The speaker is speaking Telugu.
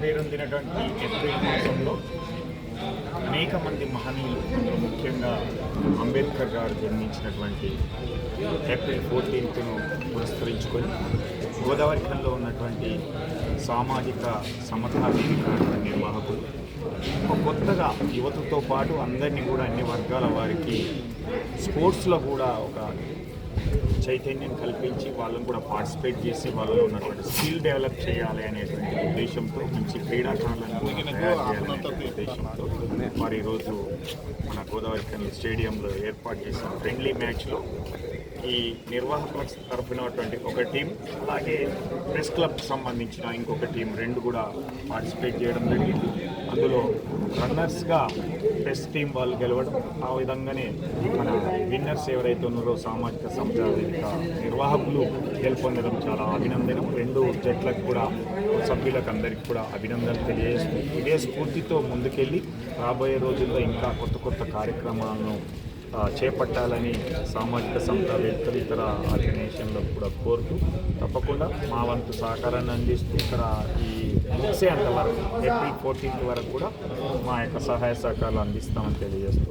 పేరొందినటువంటి ఏప్రిల్ మాసంలో అనేక మంది మహనీయులు, అందులో ముఖ్యంగా అంబేద్కర్ గారు జన్మించినటువంటి ఏప్రిల్ 14ను పురస్కరించుకొని గోదావరి ఖండంలో ఉన్నటువంటి సామాజిక సమతా వేదిక నిర్వాహకులు కొత్తగా యువతతో పాటు అందరినీ కూడా అన్ని వర్గాల వారికి స్పోర్ట్స్లో కూడా ఒక చైతన్యం కల్పించి వాళ్ళని కూడా పార్టిసిపేట్ చేసి వాళ్ళలో ఉన్నటువంటి స్కిల్ డెవలప్ చేయాలి అనేటువంటి ఉద్దేశంతో మంచి క్రీడాకారులను తయారు చేయాలనే ఉద్దేశంతో మరి ఈరోజు మన గోదావరి ఖండం స్టేడియంలో ఏర్పాటు చేసిన ఫ్రెండ్లీ మ్యాచ్లో ఈ నిర్వాహకుల తరఫున ఒక టీం, అలాగే ప్రెస్ క్లబ్కి సంబంధించిన ఇంకొక టీం రెండు కూడా పార్టిసిపేట్ చేయడం జరిగింది. అందులో రన్నర్స్గా ప్రెస్ టీం వాళ్ళు గెలవడం, ఆ విధంగానే మన విన్నర్స్ ఎవరైతే ఉన్నారో సామాజిక సమతా వేదిక నిర్వాహకులు గెలుపొందడం చాలా అభినందనం. రెండు జట్లకు కూడా సభ్యులకు అందరికీ కూడా అభినందనలు తెలియజేస్తూ ఇదే స్ఫూర్తితో ముందుకెళ్ళి రాబోయే రోజుల్లో ఇంకా కొత్త కార్యక్రమాలను చేపట్టాలని సామాజిక సమతా వేదికలు ఇతర ఆర్గనైజేషన్లకు కూడా కోరుతూ తప్పకుండా మా వంతు సహకారాన్ని అందిస్తూ ఇక్కడ ఈ ముగిసేంత వరకు ఏప్రిల్ 14 వరకు కూడా మా యొక్క సహాయ సహకారాలు అందిస్తామని తెలియజేస్తూ